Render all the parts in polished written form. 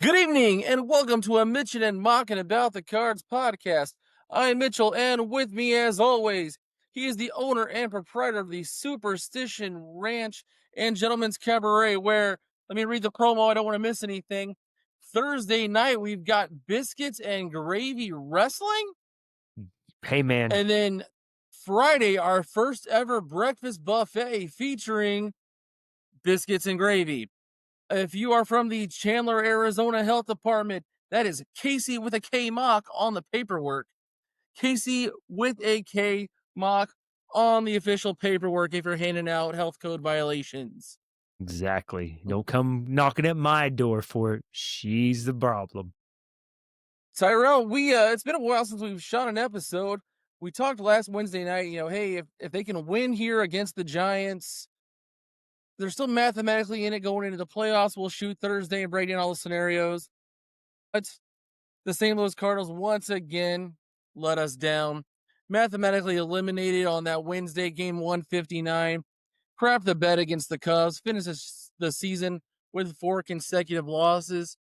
Good evening, and welcome to a Mitch'nandMauck'n About the Cards podcast. I'm Mitchell, and with me, as always, he is the owner and proprietor of the Superstition Ranch and Gentlemen's Cabaret, where, let me read the promo, I don't want to miss anything. Thursday night, we've got Biscuits and Gravy Wrestling, Hey, man. and then Friday, our first ever breakfast buffet featuring Biscuits and Gravy. If you are from the Chandler, Arizona Health Department, that is Casey with a K Mock on the paperwork. Casey with a K Mock on the official paperwork if you're handing out health code violations. Exactly. Don't come knocking at my door for it. She's the problem. Tyrell, we it's been a while since we've shot an episode. We talked last Wednesday night, hey, if they can win here against the Giants, they're still mathematically in it going into the playoffs. We'll shoot Thursday and break down all the scenarios. But the St. Louis Cardinals once again let us down. Mathematically eliminated on that Wednesday game 159. Crap the bet against the Cubs. Finishes the season with 4 consecutive losses.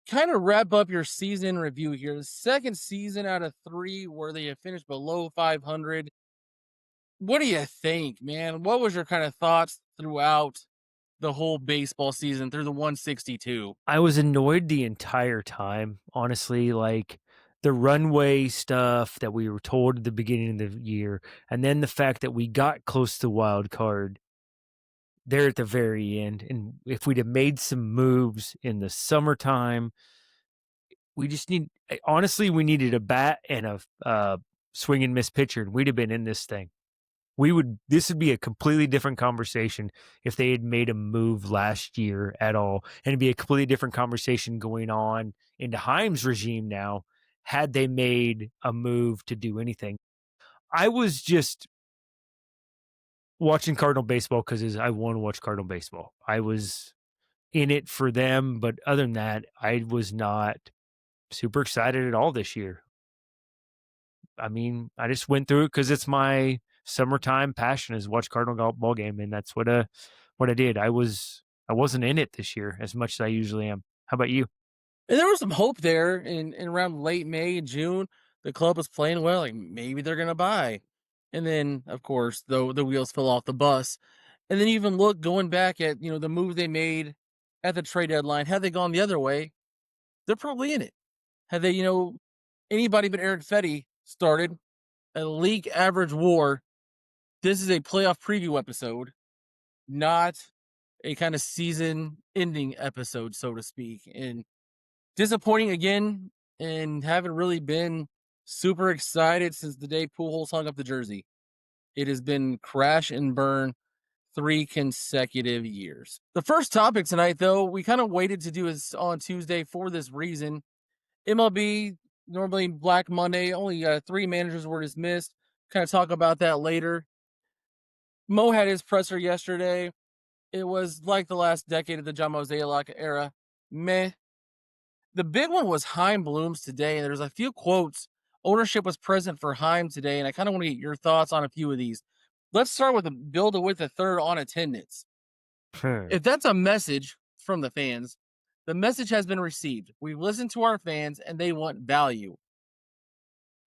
Kind of wrap up your season review here. The second season out of 3 where they have finished below 500. What do you think, man? What was your kind of thoughts throughout the whole baseball season through the 162? I was annoyed the entire time, honestly. Like the runway stuff that we were told at the beginning of the year, and then the fact that we got close to wild card there at the very end. And if we'd have made some moves in the summertime, we just honestly, we needed a bat and a swing and miss pitcher, and we'd have been in this thing. This would be a completely different conversation if they had made a move last year at all. And it'd be a completely different conversation going on into Heim's regime now, had they made a move to do anything. I was just watching Cardinal baseball because I want to watch Cardinal baseball. I was in it for them, but other than that, I was not super excited at all this year. I mean, I just went through it because it's my summertime passion is watch Cardinal ball game, and that's what I did. I wasn't in it this year as much as I usually am. How about you? And there was some hope there in around late May and June. The club was playing well, like maybe they're gonna buy. And then of course the wheels fell off the bus. And then even look going back at the move they made at the trade deadline, had they gone the other way, they're probably in it. Had they, anybody but Eric Fetty started a league average war, this is a playoff preview episode, not a kind of season ending episode, so to speak. And disappointing again, and haven't really been super excited since the day Pujols hung up the jersey. It has been crash and burn 3 consecutive years. The first topic tonight, though, we kind of waited to do is on Tuesday for this reason. MLB, normally Black Monday, only 3 managers were dismissed. Kind of talk about that later. Mo had his presser yesterday. It was like the last decade of the John Mozeliak era. Meh. The big one was Chaim Bloom's today, and there's a few quotes. Ownership was present for Chaim today, and I kind of want to get your thoughts on a few of these. Let's start with Bill DeWitt the third on attendance. If that's a message from the fans, the message has been received. We've listened to our fans, and they want value.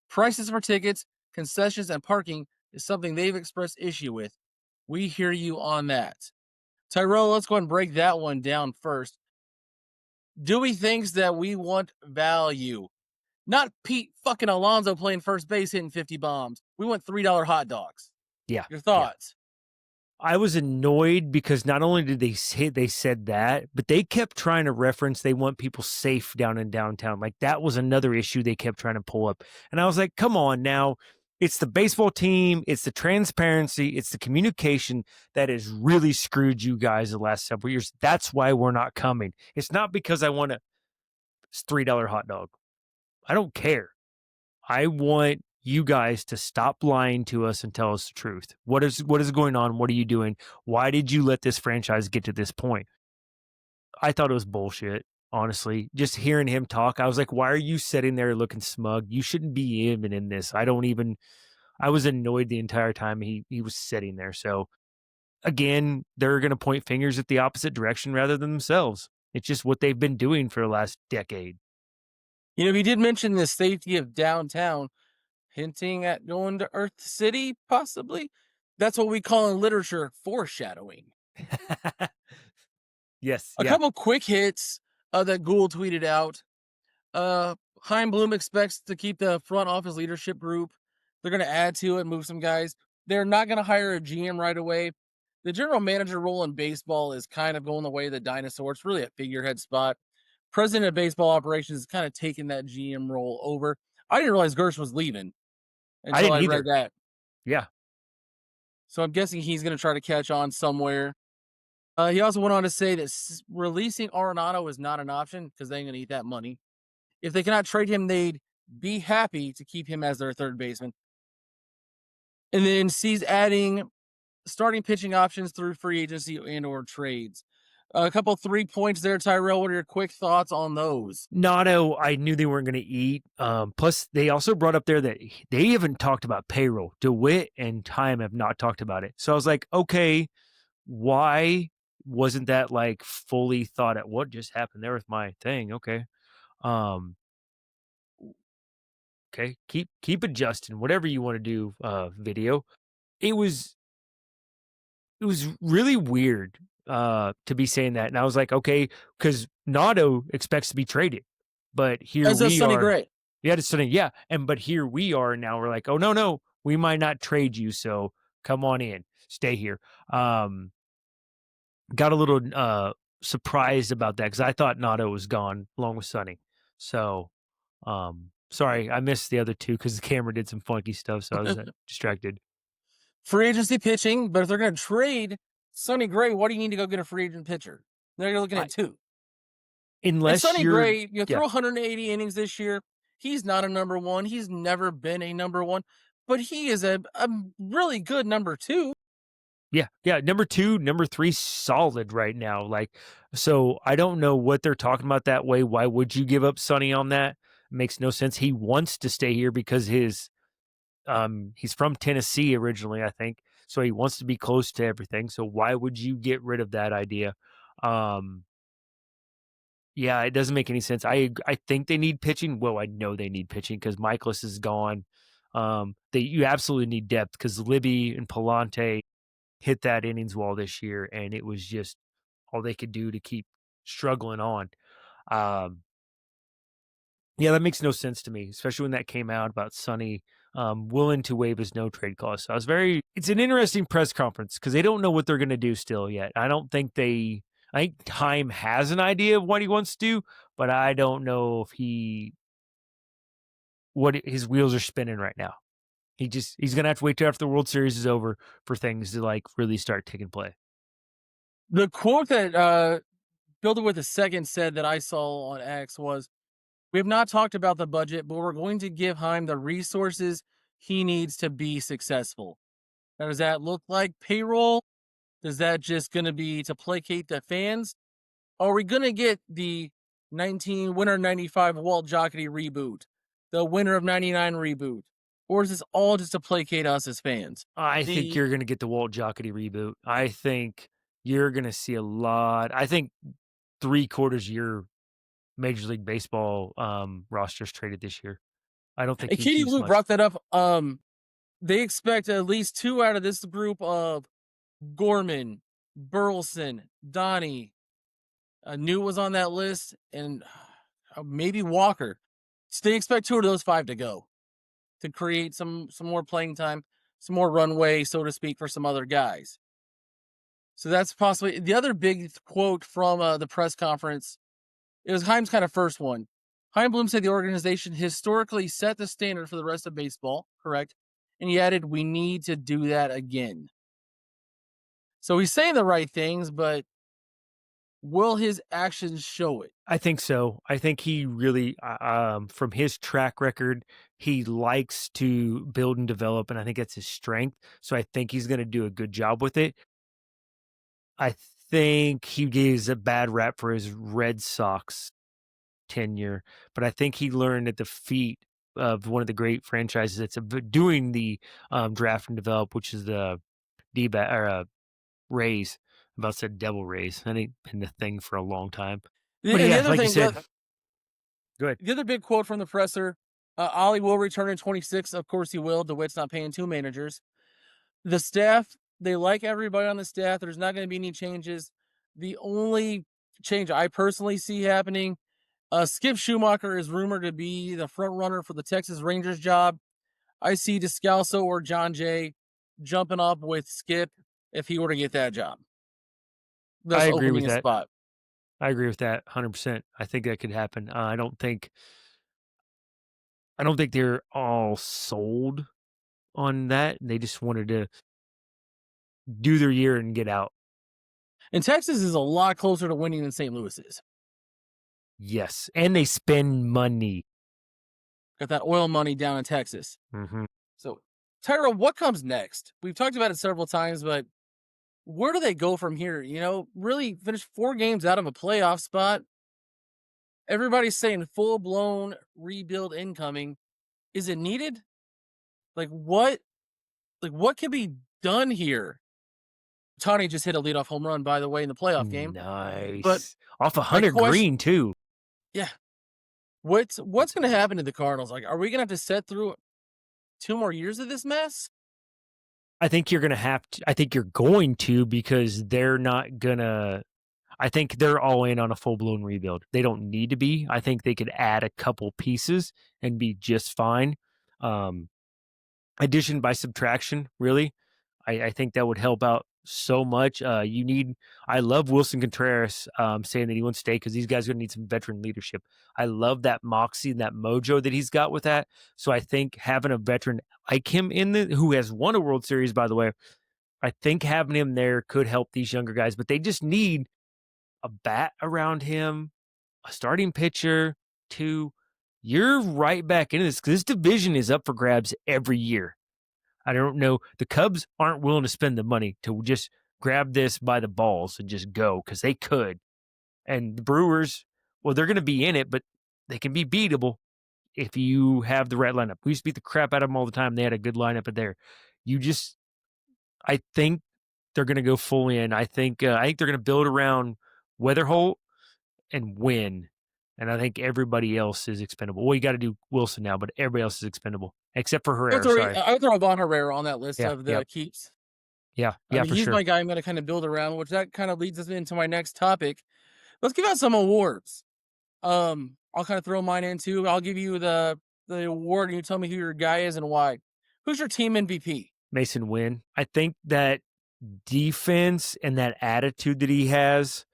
Prices for tickets, concessions, and parking is something they've expressed issue with. We hear you on that. Tyrell, let's go ahead and break that one down first. Dewey thinks that we want value. Not Pete fucking Alonso playing first base hitting 50 bombs. We want $3 hot dogs. Yeah. Your thoughts? I was annoyed because not only did they said that, but they kept trying to reference they want people safe down in downtown. Like that was another issue they kept trying to pull up. And I was like, come on now. It's the baseball team, it's the transparency, it's the communication that has really screwed you guys the last several years. That's why we're not coming. It's not because I want a $3 hot dog. I don't care. I want you guys to stop lying to us and tell us the truth. What is going on? What are you doing? Why did you let this franchise get to this point? I thought it was bullshit, honestly. Just hearing him talk, I was like, why are you sitting there looking smug? You shouldn't be even in this. I was annoyed the entire time he was sitting there. So again, they're going to point fingers at the opposite direction rather than themselves. It's just what they've been doing for the last decade. You know, he did mention the safety of downtown, hinting at going to Earth City, possibly. That's what we call in literature foreshadowing. Yes, A yeah. couple quick hits that Gould tweeted out. Heim Bloom expects to keep the front office leadership group. They're going to add to it, move some guys. They're not going to hire a GM right away. The general manager role in baseball is kind of going the way of the dinosaur. It's really a figurehead spot. President of baseball operations is kind of taking that GM role over. I didn't realize Gersh was leaving I until didn't I read either. that. Yeah. So I'm guessing he's going to try to catch on somewhere. He also went on to say that releasing Arenado is not an option because they ain't going to eat that money. If they cannot trade him, they'd be happy to keep him as their third baseman. And then sees adding starting pitching options through free agency and or trades. A couple 3 points there, Tyrell. What are your quick thoughts on those? Notto, I knew they weren't going to eat. Plus, they also brought up there that they haven't talked about payroll. DeWitt and Time have not talked about it. So I was like, okay, why wasn't that like fully thought at what just happened there with my thing? Okay. Um, okay, keep adjusting, whatever you want to do, video. It was it was really weird to be saying that. And I was like, okay, because Notto expects to be traded. But here As a we Sonny are. Gray. Yeah, it's something, yeah. And but here we are now. We're like, oh no, no, we might not trade you, so come on in, stay here. Um, got a little surprised about that because I thought Nato was gone along with Sonny. So sorry, I missed the other two because the camera did some funky stuff, so I was distracted. Free agency pitching, but if they're going to trade Sonny Gray, what do you need to go get a free agent pitcher? They're looking I, at two. And unless Sonny you're, Gray, yeah, throw 180 innings this year. He's not a number one. He's never been a number one, but he is a really good number two. yeah, yeah. Number two, number three, solid right now. Like, so I don't know what they're talking about that way. Why would you give up Sonny on that? Makes no sense. He wants to stay here because he's from Tennessee originally, I think. So he wants to be close to everything. So why would you get rid of that idea? Um, yeah, it doesn't make any sense. I think they need pitching. Well, I know they need pitching because Michaelis is gone. They you absolutely need depth because Libby and Palante hit that innings wall this year, and it was just all they could do to keep struggling on. Um, yeah, that makes no sense to me, especially when that came out about Sonny willing to waive his no trade clause. So I was very. It's an interesting press conference because they don't know what they're going to do still yet. I don't think they. I think Time has an idea of what he wants to do, but I don't know if what his wheels are spinning right now. He's gonna have to wait till after the World Series is over for things to like really start taking play. The quote that Builder with a second said that I saw on X was, "We have not talked about the budget, but we're going to give Heim the resources he needs to be successful." Now, does that look like payroll? Is that just going to be to placate the fans? Are we going to get the 19 winter 95 Walt Jocketty reboot, the winter of 99 reboot? Or is this all just to placate us as fans? I think The you're gonna get the Walt Jocketty reboot. I think you're gonna see a lot. I think 3/4 of your Major League Baseball rosters traded this year. I don't think and he Katie keeps Lou much. brought that up. They expect at least two out of this group of Gorman, Burleson, Donnie. New was on that list, and maybe Walker. So they expect two of those five to go to create some more playing time, some more runway, so to speak, for some other guys. So that's possibly the other big quote from the press conference. It was Heim's kind of first one. Heim Bloom said the organization historically set the standard for the rest of baseball, correct? And he added, "We need to do that again." So he's saying the right things, but will his actions show it? I think so. I think he really, from his track record, he likes to build and develop, and I think that's his strength. So I think he's going to do a good job with it. I think he gives a bad rap for his Red Sox tenure, but I think he learned at the feet of one of the great franchises that's doing the draft and develop, which is the D or Rays. I about said Devil Rays. That ain't been the thing for a long time. But And the yeah, other like you thing, said, go ahead. the other big quote from the presser, Ollie will return in 26. Of course he will. DeWitt's not paying two managers. The staff, they like everybody on the staff. There's not going to be any changes. The only change I personally see happening, Skip Schumacher is rumored to be the front runner for the Texas Rangers job. I see Descalso or John Jay jumping up with Skip if he were to get that job, I thus agree with opening a that. spot. I agree with that 100%. I think that could happen. I don't think they're all sold on that. They just wanted to do their year and get out. And Texas is a lot closer to winning than St. Louis is. Yes, and they spend money. Got that oil money down in Texas. Mhm. So, Tyrell, what comes next? We've talked about it several times, but where do they go from here? Really finish 4 games out of a playoff spot. Everybody's saying full blown rebuild incoming. Is it needed? Like what? Like what can be done here? Tony just hit a leadoff home run, by the way, in the playoff game. But Nice. Off of my Hunter question, Green too. yeah, what's That's going to awesome. happen to the Cardinals? Like, are we going to have to set through 2 more years of this mess? I think you're going to because they're not gonna I think they're all in on a full blown rebuild. They don't need to be. I think they could add a couple pieces and be just fine. Um, Addition by subtraction, really. I think that would help out so much. I love Wilson Contreras saying that he wants to stay because these guys are going to need some veteran leadership. I love that moxie and that mojo that he's got with that. So I think having a veteran like him who has won a World Series, by the way, I think having him there could help these younger guys, but they just need a bat around him, a starting pitcher, two. You're right back into this because this division is up for grabs every year. I don't know. The Cubs aren't willing to spend the money to just grab this by the balls and just go because they could. And the Brewers, well, they're going to be in it, but they can be beatable if you have the right lineup. We used to beat the crap out of them all the time. They had a good lineup in there. You just, I think they're going to go full in. I think they're going to build around Weatherholt and win. And I think everybody else is expendable. Well, you got to do Wilson now, but everybody else is expendable except for Herrera. Sorry. I would throw Von Herrera on that list Yeah. of Yeah. the keeps. Yeah. I Yeah. mean, For he's sure. my guy I'm going to kind of build around, which that kind of leads us into my next topic. Let's give out some awards. I'll kind of throw mine in too. I'll give you the award and you tell me who your guy is and why. Who's your team MVP? Mason Wynn. I think that defense and that attitude that he has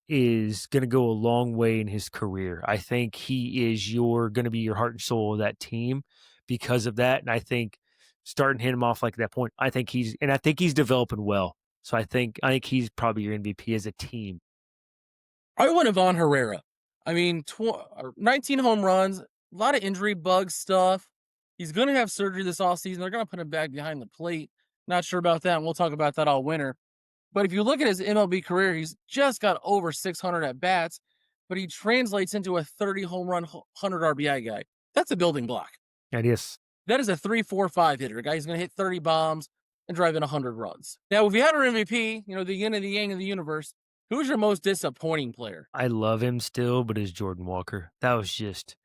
is going to go a long way in his career. I think he is going to be your heart and soul of that team because of that. And I think starting to hit him off like that point, I think he's developing well. So I think he's probably your MVP as a team. I went Von Herrera. I mean, 19 home runs, a lot of injury bug stuff. He's going to have surgery this offseason. They're going to put him back behind the plate. Not sure about that. And we'll talk about that all winter. But if you look at his MLB career, he's just got over 600 at bats, but he translates into a 30 home run, 100 RBI guy. That's a building block. That is. That is a 3-4-5 hitter. A guy who's going to hit 30 bombs and drive in 100 runs. Now, if you had an MVP, the yin and the yang of the universe, who's your most disappointing player? I love him still, but it's Jordan Walker. That was just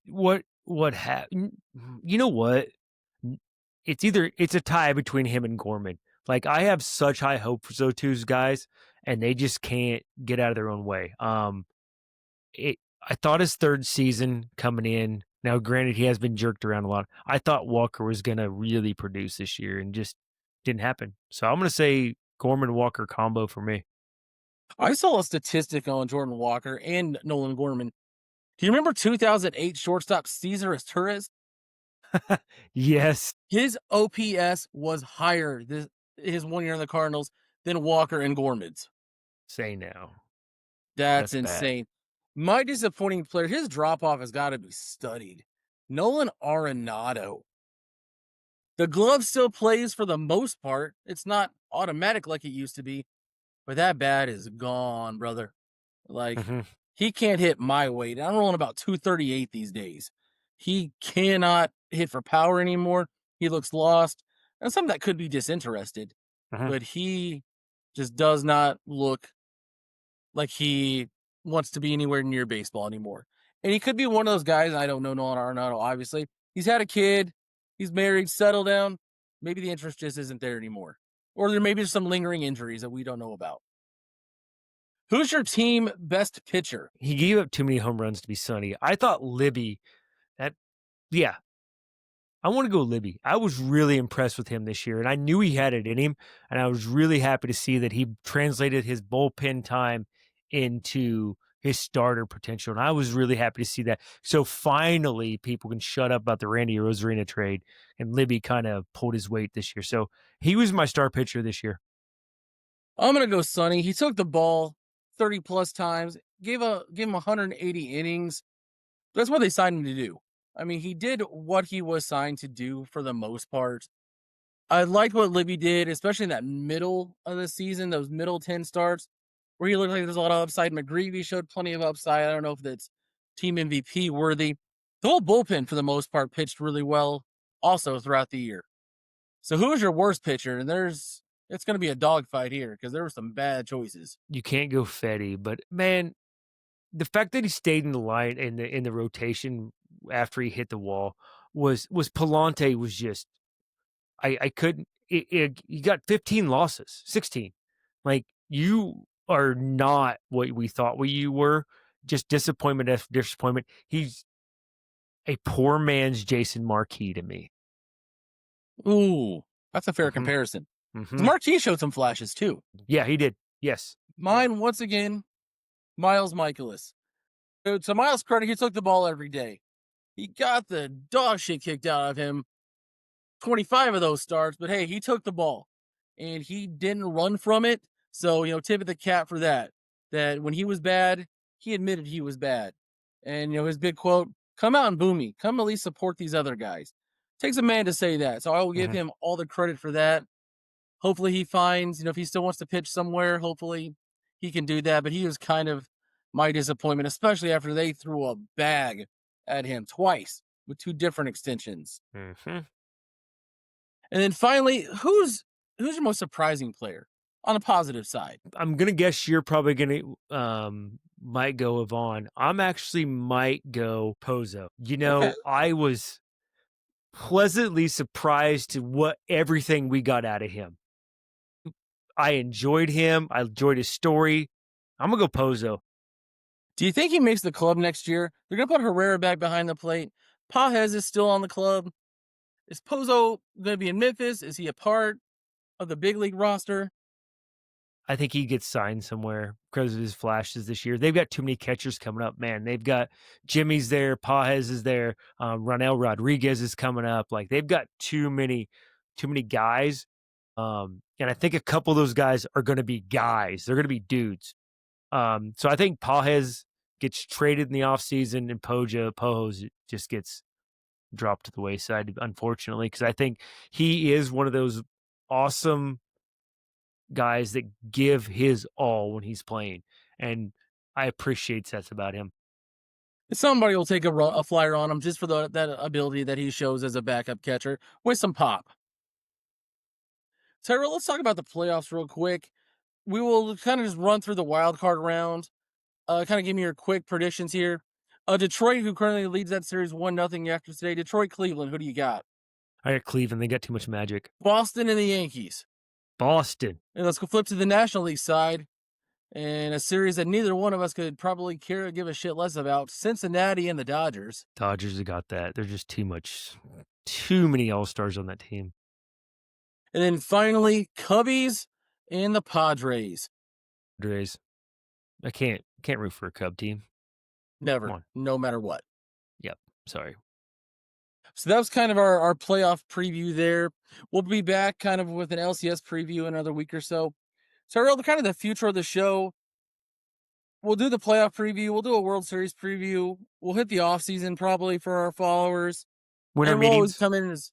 what happened. You know what? It's a tie between him and Gorman. Like I have such high hope for those two guys, and they just can't get out of their own way. I thought his third season coming in. Now, granted, he has been jerked around a lot. I thought Walker was gonna really produce this year, and just didn't happen. So I'm gonna say Gorman Walker combo for me. I saw a statistic on Jordan Walker and Nolan Gorman. Do you remember 2008 shortstop Cesar Torres? Yes, His OPS was higher his 1 year in the Cardinals than Walker and Gorman's. say now. That's That's bad. insane. My disappointing player, his drop off has got to be studied. Nolan Arenado. The glove still plays for the most part. It's not automatic like it used to be, but that bat is gone, brother. Like, Hmm. he can't hit my weight. I'm rolling about 238 these days. He cannot hit for power anymore. He looks lost. And some that could be disinterested, Hmm. but he just does not look like he wants to be anywhere near baseball anymore. And he could be one of those guys. I don't know Nolan Arenado, obviously. He's had a kid, he's married, settled down. Maybe the interest just isn't there anymore. Or there may be some lingering injuries that we don't know about. Who's your team best pitcher? He gave up too many home runs to be Sonny. I thought Libby, that, yeah, I want to go Libby. I was really impressed with him this year, and I knew he had it in him, and I was really happy to see that he translated his bullpen time into his starter potential, and I was really happy to see that. So finally, people can shut up about the Randy Rosarina trade, and Libby kind of pulled his weight this year. So he was my star pitcher this year. I'm gonna go Sonny. He took the ball 30 plus times, gave him 180 innings. That's what they signed him to do. I mean, he did what he was signed to do for the most part. I liked what Libby did, especially in that middle of the season, those middle 10 starts, where he looked like there's a lot of upside. McGreevy showed plenty of upside. I don't know if that's team MVP worthy. The whole bullpen, for the most part, pitched really well also throughout the year. So who is your worst pitcher? And it's going to be a dogfight here because there were some bad choices. You can't go Fetty, but man, the fact that he stayed in the line in the rotation after he hit the wall was Palante was just I couldn't he got 15 losses, 16. Like you are not what we thought you were. Just disappointment after disappointment. He's a poor man's Jason Marquis to me. Ooh, that's a fair Hmm. comparison. Hmm. Marquis showed some flashes too. Yeah, he did. Yes. Yeah. Mine, once again, Miles Michaelis. To Miles' credit, he took the ball every day. He got the dog shit kicked out of him 25 of those starts, but hey, he took the ball and he didn't run from it. So, tip of the cap for that. That when he was bad, he admitted he was bad. And, his big quote, come out and boo me. Come at least support these other guys. Takes a man to say that. So I will give Mhm. him all the credit for that. Hopefully he finds, if he still wants to pitch somewhere, hopefully he can do that. But he was kind of my disappointment, especially after they threw a bag at him twice with two different extensions. Mhm. And then finally, who's your most surprising player on a positive side? I'm gonna guess you're probably gonna might go Yvonne. I'm actually might go Pozo. Okay. I was pleasantly surprised to what everything we got out of him. I enjoyed him. I enjoyed his story. I'm gonna go Pozo. Do you think he makes the club next year? They're gonna put Herrera back behind the plate. Pajes is still on the club. Is Pozo gonna be in Memphis? Is he a part of the big league roster? I think he gets signed somewhere because of his flashes this year. They've got too many catchers coming up, man. They've got Jimmy's there, Pajes is there, Ronel Rodriguez is coming up. Like they've got too many guys. And I think a couple of those guys are going to be guys. They're going to be dudes. So I think Pajes gets traded in the offseason and Pojos just gets dropped to the wayside, unfortunately, because I think he is one of those awesome guys that give his all when he's playing. And I appreciate that about him. Somebody will take a flyer on him just for that ability that he shows as a backup catcher with some pop. Tyrell, let's talk about the playoffs real quick. We will kind of just run through the wild card round. Kind of give me your quick predictions here. Detroit, who currently leads that series 1-0 after today. Detroit, Cleveland, who do you got? I got Cleveland. They got too much magic. Boston and the Yankees. Boston. And let's go flip to the National League side. And a series that neither one of us could probably care to give a shit less about. Cincinnati and the Dodgers. Dodgers have got that. There's just too many all stars on that team. And then finally, Cubbies and the Padres. Padres. I can't root for a Cub team. Come Never, on. no matter what. Yep. Sorry. So that was kind of our playoff preview there. We'll be back kind of with an LCS preview in another week or so. So, kind of the future of the show. We'll do the playoff preview. We'll do a World Series preview. We'll hit the off season probably for our followers. Winter And we'll always meetings. come in as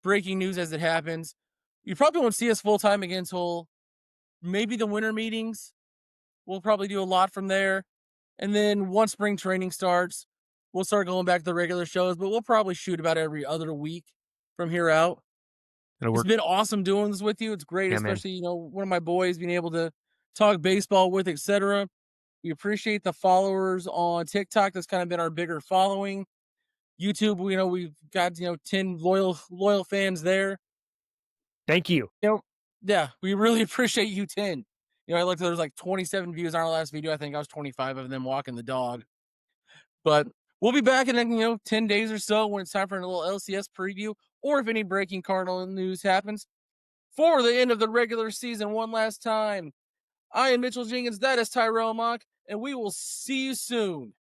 breaking news as it happens. You probably won't see us full time again until maybe the winter meetings. We'll probably do a lot from there. And then once spring training starts, we'll start going back to the regular shows, but we'll probably shoot about every other week from here out. It'll It's work. been awesome doing this with you. It's great, Yeah, man. especially, one of my boys being able to talk baseball with, etc. We appreciate the followers on TikTok. That's kind of been our bigger following. YouTube, we've got 10 loyal fans there. Thank you. You know, yeah, we really appreciate you 10. I looked, there was like 27 views on our last video. I think I was 25 of them walking the dog. But we'll be back in 10 days or so when it's time for a little LCS preview, or if any breaking Cardinal news happens for the end of the regular season one last time. I am Mitchell Jenkins, that is Tyrell Mock, and we will see you soon.